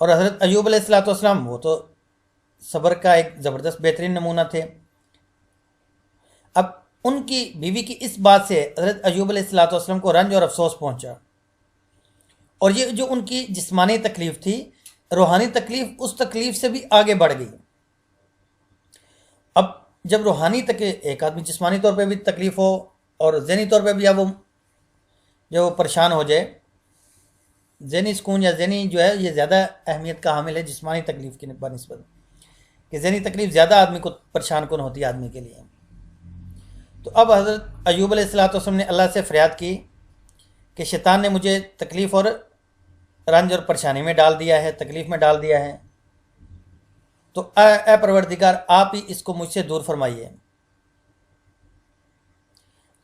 اور حضرت ایوب علیہ الصلوۃ والسلام وہ تو صبر کا ایک زبردست بہترین نمونہ تھے۔ اب ان کی بیوی کی اس بات سے حضرت ایوب علیہ الصلوۃ والسلام کو رنج اور افسوس پہنچا، اور یہ جو ان کی جسمانی تکلیف تھی، روحانی تکلیف اس تکلیف سے بھی آگے بڑھ گئی۔ اب جب روحانی ایک آدمی جسمانی طور پہ بھی تکلیف ہو اور ذہنی طور پہ بھی اب وہ جو پریشان ہو جائے، ذہنی سکون یا ذہنی جو ہے یہ زیادہ اہمیت کا حامل ہے جسمانی تکلیف کی بنسبت، کہ ذہنی تکلیف زیادہ آدمی کو پریشان کن ہوتی ہے آدمی کے لیے۔ تو اب حضرت ایوب علیہ الصلوۃ والسلام نے اللہ سے فریاد کی کہ شیطان نے مجھے تکلیف اور رنج اور پریشانی میں ڈال دیا ہے، تکلیف میں ڈال دیا ہے، تو اے پروردگار آپ ہی اس کو مجھ سے دور فرمائیے۔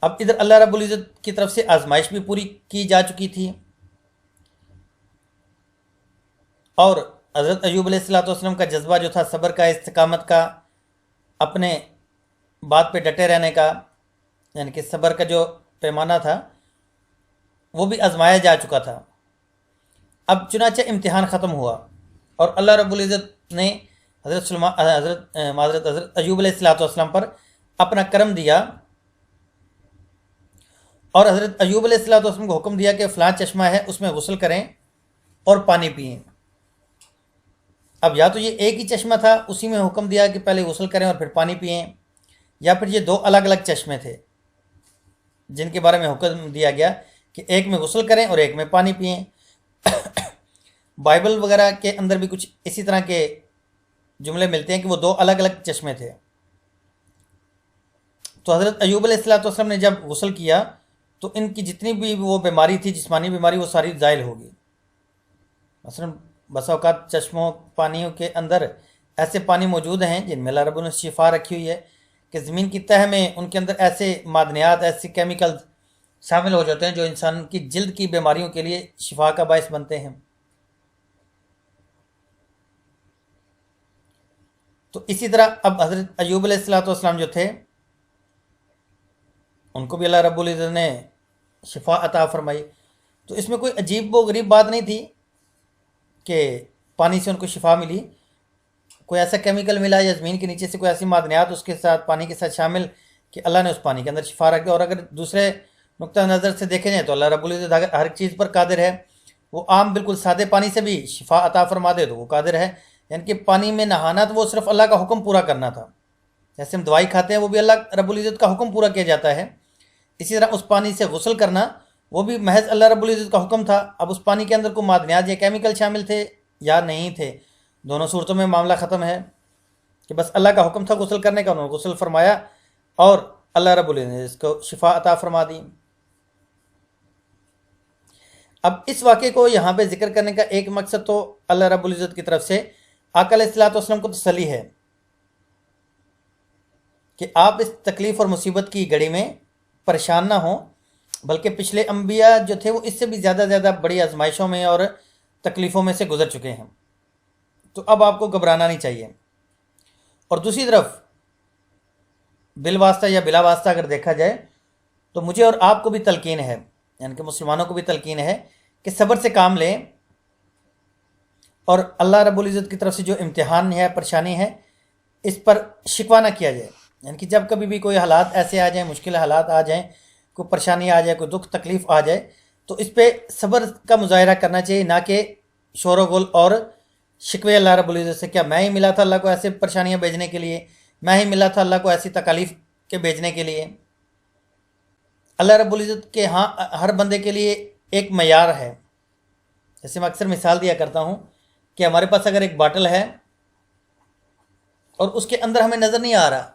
اب ادھر اللہ رب العزت کی طرف سے آزمائش بھی پوری کی جا چکی تھی، اور حضرت ایوب علیہ الصلوۃ والسلام کا جذبہ جو تھا صبر کا، استقامت کا، اپنے بات پہ ڈٹے رہنے کا، یعنی کہ صبر کا جو پیمانہ تھا وہ بھی آزمایا جا چکا تھا۔ اب چنانچہ امتحان ختم ہوا اور اللہ رب العزت نے حضرت ایوب علیہ الصلوۃ والسلام پر اپنا کرم دیا، اور حضرت ایوب علیہ الصلوۃ والسلام کو حکم دیا کہ فلاں چشمہ ہے اس میں غسل کریں اور پانی پئیں۔ اب یا تو یہ ایک ہی چشمہ تھا، اسی میں حکم دیا کہ پہلے غسل کریں اور پھر پانی پئیں، یا پھر یہ دو الگ الگ چشمے تھے جن کے بارے میں حکم دیا گیا کہ ایک میں غسل کریں اور ایک میں پانی پئیں۔ بائبل وغیرہ کے اندر بھی کچھ اسی طرح کے جملے ملتے ہیں کہ وہ دو الگ الگ چشمے تھے۔ تو حضرت ایوب علیہ الصلوۃ والسلام نے جب غسل کیا تو ان کی جتنی بھی وہ بیماری تھی، جسمانی بیماری، وہ ساری زائل ہوگی۔ مثلا بس اوقات چشموں پانیوں کے اندر ایسے پانی موجود ہیں جن میں اللہ رب نے شفا رکھی ہوئی ہے، کہ زمین کی تہہ میں ان کے اندر ایسے معدنیات، ایسے کیمیکل شامل ہو جاتے ہیں جو انسان کی جلد کی بیماریوں کے لیے شفا کا باعث بنتے ہیں۔ تو اسی طرح اب حضرت ایوب علیہ الصلوۃ والسلام جو تھے ان کو بھی اللہ رب العزت نے شفا عطا فرمائی۔ تو اس میں کوئی عجیب و غریب بات نہیں تھی کہ پانی سے ان کو شفا ملی، کوئی ایسا کیمیکل ملا یا زمین کے نیچے سے کوئی ایسی معدنیات اس کے ساتھ پانی کے ساتھ شامل کہ اللہ نے اس پانی کے اندر شفا رکھ دیا۔ اور اگر دوسرے نقطہ نظر سے دیکھیں جائیں تو اللہ رب العزت ہر چیز پر قادر ہے، وہ عام بالکل سادے پانی سے بھی شفا عطا فرما دے تو وہ قادر ہے۔ یعنی کہ پانی میں نہانا تو وہ صرف اللہ کا حکم پورا کرنا تھا، جیسے ہم دوائی کھاتے ہیں وہ بھی اللہ رب العزت کا حکم پورا کیا جاتا ہے، اسی طرح اس پانی سے غسل کرنا وہ بھی محض اللہ رب العزت کا حکم تھا۔ اب اس پانی کے اندر کوئی معدنیات یا کیمیکل شامل تھے یا نہیں تھے، دونوں صورتوں میں معاملہ ختم ہے کہ بس اللہ کا حکم تھا غسل کرنے کا، انہوں نے غسل فرمایا اور اللہ رب العزت نے اس کو شفا عطا فرما دی۔ اب اس واقعے کو یہاں پہ ذکر کرنے کا ایک مقصد تو اللہ رب العزت کی طرف سے آقا علیہ الصلوۃ والسلام کو تسلی ہے کہ آپ اس تکلیف اور مصیبت کی گھڑی میں پریشان نہ ہوں، بلکہ پچھلے انبیاء جو تھے وہ اس سے بھی زیادہ بڑی آزمائشوں میں اور تکلیفوں میں سے گزر چکے ہیں، تو اب آپ کو گھبرانا نہیں چاہیے۔ اور دوسری طرف بالواسطہ یا بلا واسطہ اگر دیکھا جائے تو مجھے اور آپ کو بھی تلقین ہے، یعنی کہ مسلمانوں کو بھی تلقین ہے کہ صبر سے کام لیں، اور اللہ رب العزت کی طرف سے جو امتحان ہے، پریشانی ہے، اس پر شکوہ نہ کیا جائے۔ یعنی کہ جب کبھی بھی کوئی حالات ایسے آ جائیں، مشکل حالات آ جائیں، کوئی پریشانی آ جائے، کوئی دکھ تکلیف آ جائے، تو اس پہ صبر کا مظاہرہ کرنا چاہیے، نہ کہ شور و غل اور شکوے اللہ رب العزت سے۔ کیا میں ہی ملا تھا اللہ کو ایسے پریشانیاں بھیجنے کے لیے، میں ہی ملا تھا اللہ کو ایسی تکالیف کے بھیجنے کے لیے؟ اللہ رب العزت کے ہاں ہر بندے کے لیے ایک معیار ہے۔ جیسے میں اکثر مثال دیا کرتا ہوں کہ ہمارے پاس اگر ایک باٹل ہے اور اس کے اندر ہمیں نظر نہیں آ رہا،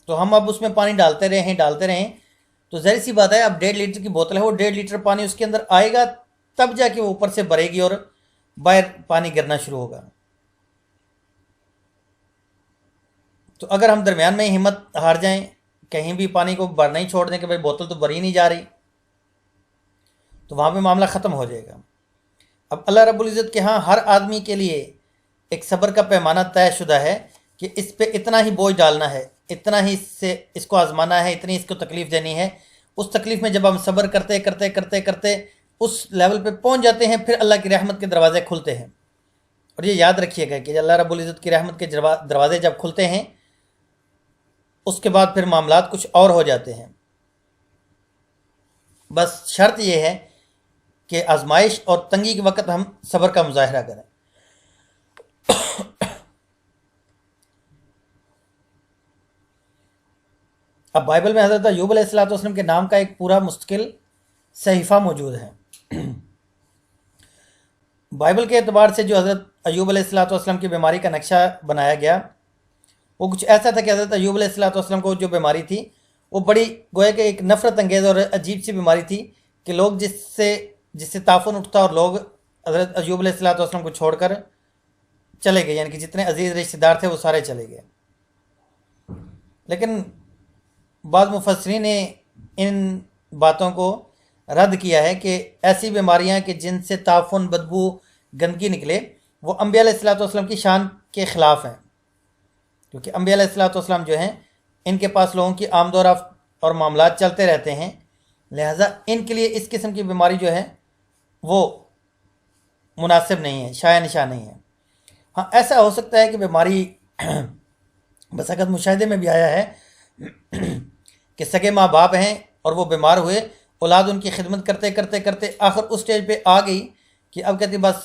تو ہم اب اس میں پانی ڈالتے رہیں تو ظاہر سی بات ہے، اب 1.5 لیٹر کی بوتل ہے، وہ 1.5 لیٹر پانی اس کے اندر آئے گا تب جا کے وہ اوپر سے بھرے گی اور باہر پانی گرنا شروع ہوگا۔ تو اگر ہم درمیان میں ہمت ہار جائیں، کہیں بھی پانی کو بھرنا ہی چھوڑ دیں کہ بھائی بوتل تو بھری نہیں جا رہی، تو وہاں پہ معاملہ ختم ہو جائے گا۔ اب اللہ رب العزت کے ہاں ہر آدمی کے لیے ایک صبر کا پیمانہ طے شدہ ہے کہ اس پہ اتنا ہی بوجھ ڈالنا ہے، اتنا ہی اس کو آزمانا ہے، اتنی اس کو تکلیف دینی ہے۔ اس تکلیف میں جب ہم صبر کرتے اس لیول پہ پہنچ جاتے ہیں پھر اللہ کی رحمت کے دروازے کھلتے ہیں. اور یہ یاد رکھیے گا کہ اللہ رب العزت کی رحمت کے دروازے جب کھلتے ہیں اس کے بعد پھر معاملات کچھ اور ہو جاتے ہیں. بس شرط یہ ہے کہ آزمائش اور تنگی کے وقت ہم صبر کا مظاہرہ کریں. اب بائبل میں حضرت ایوب علیہ الصلوۃ والسلام کے نام کا ایک پورا مستقل صحیفہ موجود ہے. بائبل کے اعتبار سے جو حضرت ایوب علیہ الصلوۃ والسلام کی بیماری کا نقشہ بنایا گیا وہ کچھ ایسا تھا کہ حضرت ایوب علیہ الصلوۃ والسلام کو جو بیماری تھی وہ بڑی گویا کہ ایک نفرت انگیز اور عجیب سی بیماری تھی کہ لوگ جس سے تعفن اٹھتا اور لوگ حضرت ایوب علیہ الصلوۃ والسلام کو چھوڑ کر چلے گئے، یعنی کہ جتنے عزیز رشتہ دار تھے وہ سارے چلے گئے. لیکن بعض مفسرین نے ان باتوں کو رد کیا ہے کہ ایسی بیماریاں کہ جن سے تعفن، بدبو، گندگی نکلے وہ انبیاء علیہ الصلوۃ والسلام کی شان کے خلاف ہیں، کیونکہ انبیاء علیہ الصلوۃ والسلام جو ہیں ان کے پاس لوگوں کی آمد و رفت اور معاملات چلتے رہتے ہیں، لہٰذا ان کے لیے اس قسم کی بیماری جو ہے وہ مناسب نہیں ہے، شائع نشان نہیں ہے. ہاں ایسا ہو سکتا ہے کہ بیماری بس اگر مشاہدے میں بھی آیا ہے کہ سگے ماں باپ ہیں اور وہ بیمار ہوئے، اولاد ان کی خدمت کرتے کرتے کرتے آخر اس سٹیج پہ آ گئی کہ اب کہتی بس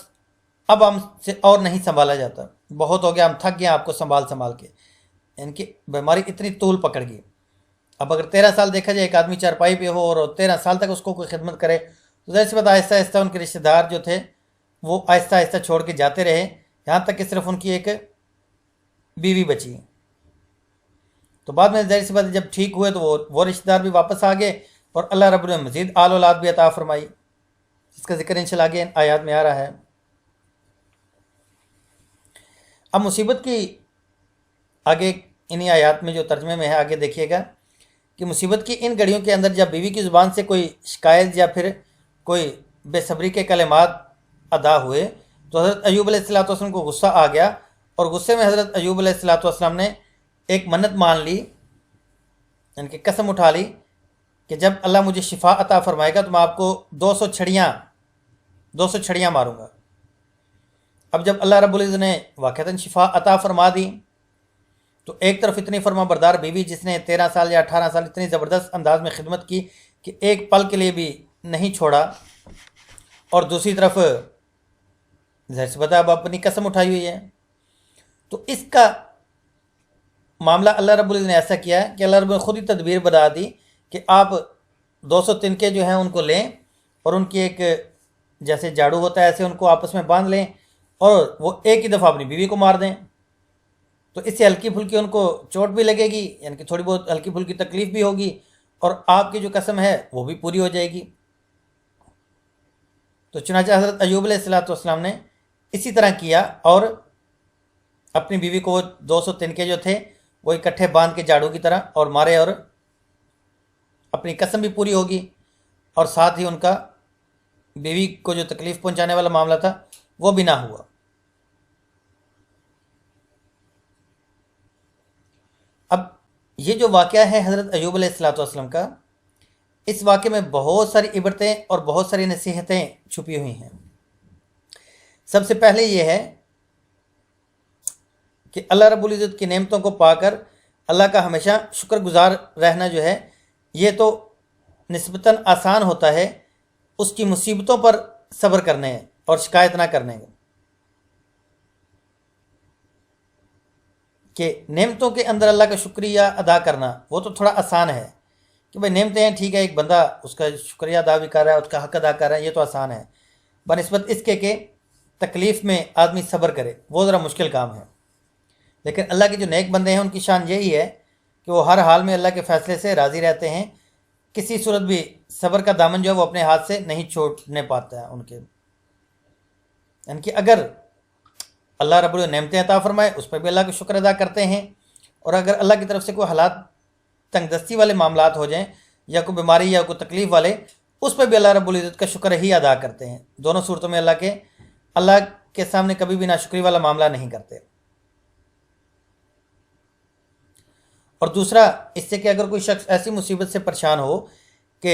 اب ہم سے اور نہیں سنبھالا جاتا، بہت ہو گیا، ہم تھک گئے آپ کو سنبھال کے. ان کی بیماری اتنی طول پکڑ گئی. اب اگر 13 سال دیکھا جائے ایک آدمی چارپائی پہ ہو اور 13 سال تک اس کو کوئی خدمت کرے تو ظاہر سی بات آہستہ آہستہ ان کے رشتہ دار جو تھے وہ آہستہ آہستہ چھوڑ کے جاتے رہے، یہاں تک کہ صرف ان کی ایک بیوی بچی. تو بعد میں ظاہر سی بات جب ٹھیک ہوئے تو وہ رشتہ دار بھی واپس آ گئے اور اللہ رب نے مزید آل اولاد بھی عطا فرمائی، جس کا ذکر انشاءاللہ آگے آیات میں آ رہا ہے. اب مصیبت کی آگے انہی آیات میں جو ترجمے میں ہے آگے دیکھیے گا کہ مصیبت کی ان گھڑیوں کے اندر جب بیوی کی زبان سے کوئی شکایت یا پھر کوئی بے صبری کے کلمات ادا ہوئے تو حضرت ایوب علیہ الصلوۃ والسلام کو غصہ آ گیا، اور غصے میں حضرت ایوب علیہ الصلوۃ والسلام نے ایک منت مان لی، یعنی کہ قسم اٹھا لی کہ جب اللہ مجھے شفا عطا فرمائے گا تو میں آپ کو 200 چھڑیاں ماروں گا. اب جب اللہ رب العزت نے واقعتاً شفا عطا فرما دی تو ایک طرف اتنی فرما بردار بیوی جس نے 13 سال یا 18 سال اتنی زبردست انداز میں خدمت کی کہ ایک پل کے لیے بھی نہیں چھوڑا، اور دوسری طرف ظاہر سی بات ہے اب اپنی قسم اٹھائی ہوئی ہے. تو اس کا معاملہ اللہ رب العزت نے ایسا کیا ہے کہ اللہ رب العزت نے خود ہی تدبیر بتا دی کہ آپ 200 تنکے جو ہیں ان کو لیں اور ان کی ایک جیسے جھاڑو ہوتا ہے ایسے ان کو آپس میں باندھ لیں اور وہ ایک ہی دفعہ اپنی بیوی کو مار دیں. تو اس سے ہلکی پھلکی ان کو چوٹ بھی لگے گی، یعنی کہ تھوڑی بہت ہلکی پھلکی تکلیف بھی ہوگی، اور آپ کی جو قسم ہے وہ بھی پوری ہو جائے گی. تو چنانچہ حضرت ایوب علیہ الصلوۃ والسلام نے اسی طرح کیا اور اپنی بیوی کو وہ 200 تنکے جو تھے وہ اکٹھے باندھ کے جھاڑو کی طرح اور مارے، اور اپنی قسم بھی پوری ہوگی اور ساتھ ہی ان کا بیوی کو جو تکلیف پہنچانے والا معاملہ تھا وہ بھی نہ ہوا. اب یہ جو واقعہ ہے حضرت ایوب علیہ الصلوۃ والسلام کا، اس واقعے میں بہت ساری عبرتیں اور بہت ساری نصیحتیں چھپی ہوئی ہیں. سب سے پہلے یہ ہے کہ اللہ رب العزت کی نعمتوں کو پا کر اللہ کا ہمیشہ شکر گزار رہنا جو ہے یہ تو نسبتاً آسان ہوتا ہے اس کی مصیبتوں پر صبر کرنے اور شکایت نہ کرنے کا. کہ نعمتوں کے اندر اللہ کا شکریہ ادا کرنا وہ تو تھوڑا آسان ہے کہ بھائی نعمتیں ہیں، ٹھیک ہے، ایک بندہ اس کا شکریہ ادا بھی کر رہا ہے، اس کا حق ادا کر رہا ہے، یہ تو آسان ہے، بنسبت اس کے کہ تکلیف میں آدمی صبر کرے وہ ذرا مشکل کام ہے. لیکن اللہ کے جو نیک بندے ہیں ان کی شان یہی ہے کہ وہ ہر حال میں اللہ کے فیصلے سے راضی رہتے ہیں، کسی صورت بھی صبر کا دامن جو ہے وہ اپنے ہاتھ سے نہیں چھوڑنے پاتا ہے ان کے. یعنی کہ اگر اللہ رب العزت نعمتیں عطا فرمائے اس پہ بھی اللہ کا شکر ادا کرتے ہیں، اور اگر اللہ کی طرف سے کوئی حالات تنگ دستی والے معاملات ہو جائیں یا کوئی بیماری یا کوئی تکلیف والے، اس پہ بھی اللہ رب العزت کا شکر ہی ادا کرتے ہیں. دونوں صورتوں میں اللہ کے سامنے کبھی بھی ناشکری والا معاملہ نہیں کرتے. اور دوسرا اس سے کہ اگر کوئی شخص ایسی مصیبت سے پریشان ہو کہ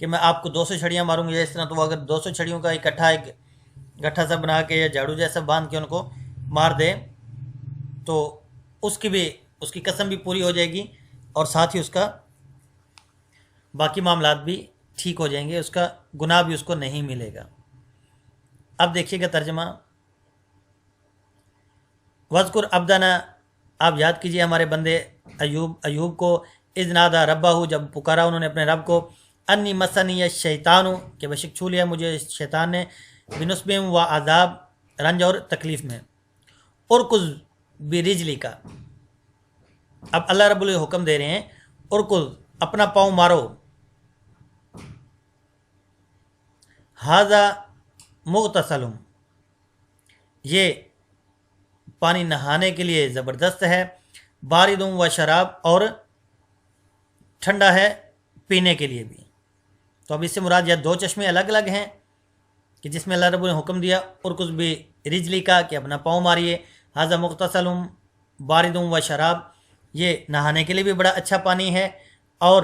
کہ میں آپ کو 200 چھڑیاں ماروں گا یا اس طرح، تو وہ اگر 200 چھڑیوں کا ایک گٹھا سا بنا کے یا جھاڑو جیسا باندھ کے ان کو مار دے تو اس کی قسم بھی پوری ہو جائے گی، اور ساتھ ہی اس کا باقی معاملات بھی ٹھیک ہو جائیں گے، اس کا گناہ بھی اس کو نہیں ملے گا۔ اب دیکھیے گا ترجمہ، وذکر عبدنا، آپ یاد کیجئے ہمارے بندے ایوب کو، اذ نادا ربہ، جب پکارا انہوں نے اپنے رب کو، انی مسنی الشیطان، کہ بے شک چھو لیا مجھے شیطان نے، بنصب و عذاب، رنج اور تکلیف میں، ارکض برجلی کا، اب اللہ رب العزت حکم دے رہے ہیں ارکض، اپنا پاؤں مارو، ھذا مغتسل، یہ پانی نہانے کے لیے زبردست ہے، بارد و شراب، اور ٹھنڈا ہے پینے کے لیے بھی۔ تو اب اس سے مراد یا دو چشمے الگ الگ ہیں کہ جس میں اللہ رب نے حکم دیا ارکض برجلی کا کہ اپنا پاؤں ماریے، ھذا مغتسل بارد و شراب، یہ نہانے کے لیے بھی بڑا اچھا پانی ہے، اور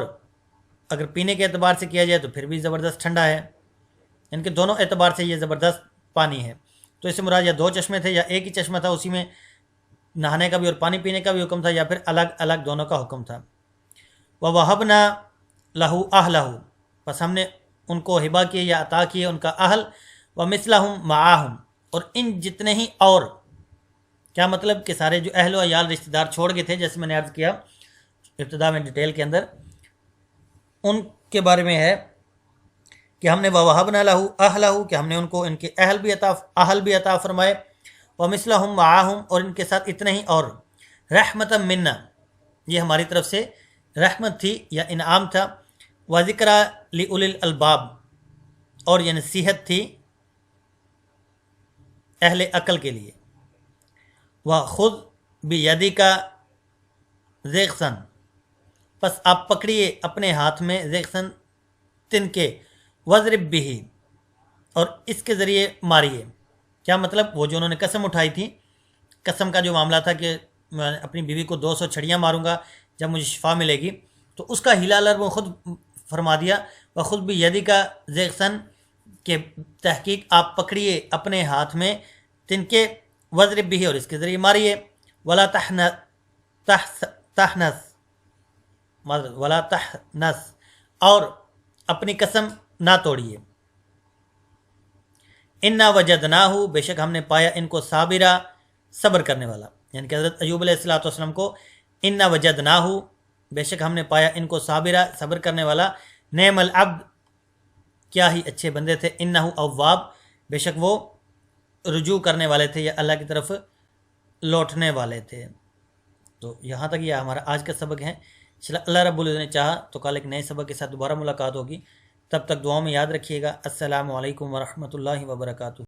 اگر پینے کے اعتبار سے کیا جائے تو پھر بھی زبردست ٹھنڈا ہے، ان کے دونوں اعتبار سے یہ زبردست پانی ہے۔ تو اس سے مراد یا دو چشمے تھے یا ایک ہی چشمہ تھا، اسی میں نہانے کا بھی اور پانی پینے کا بھی حکم تھا، یا پھر الگ الگ دونوں کا حکم تھا۔ وَوَهَبْنَا لَهُ أَهْلَهُ، پس ہم نے ان کو ہبہ کیے یا عطا کیے ان کا اہل، وَمِثْلَهُمْ مَعَهُمْ، اور ان جتنے ہی اور، کیا مطلب کہ سارے جو اہل و عیال رشتہ دار چھوڑ گئے تھے، جیسے میں نے عرض کیا ابتدا میں ڈیٹیل کے اندر، ان کے بارے میں ہے کہ ہم نے وَوَهَبْنَا لَهُ أَهْلَهُ، کہ ہم نے ان کو ان کے اہل بھی عطا فرمائے، وَمِثْلَهُمْ مَعَهُمْ، اور ان کے ساتھ اتنے ہی اور، رحمةً منا، یہ ہماری طرف سے رحمت تھی یا انعام تھا، وَذِكْرَى لِأُولِي الْأَلْبَابِ، اور یہ نصیحت تھی اہل عقل کے لیے، وَخُذْ بِيَدِكَ ضِغْثًا، پس آپ پکڑیے اپنے ہاتھ میں، ضِغْثًا تن کے، وَاضْرِب بِهِ، اور اس کے ذریعے ماریے۔ کیا مطلب؟ وہ جو انہوں نے قسم اٹھائی تھی، قسم کا جو معاملہ تھا کہ میں اپنی بیوی کو 200 چھڑیاں ماروں گا جب مجھے شفا ملے گی، تو اس کا ہیلا اللہ نے خود فرما دیا، وَخُذْ بِيَدِكَ ضِغْثًا، کہ تحقیق آپ پکڑیے اپنے ہاتھ میں تن کے، وَاضْرِب بِهِ، اور اس کے ذریعے ماریے، وَلَا تَحْنَثْ، اور اپنی قسم نہ توڑیے، اِنَّا وَجَدْنَاهُ، بے شک ہم نے پایا ان کو، صابرا، صبر کرنے والا، یعنی کہ حضرت ایوب علیہ السلام کو اِنَّا وَجَدْنَاهُ، بے شک ہم نے پایا ان کو، صابرا، صبر کرنے والا، نعم العبد، کیا ہی اچھے بندے تھے، انہ اواب، بے شک وہ رجوع کرنے والے تھے یا اللہ کی طرف لوٹنے والے تھے۔ تو یہاں تک یہ ہمارا آج کا سبق ہے، اللہ رب العزت نے چاہا تو کل ایک نئے سبق کے ساتھ دوبارہ ملاقات ہوگی، تب تک دعاؤں میں یاد رکھیے گا۔ السلام علیکم ورحمۃ اللہ وبرکاتہ۔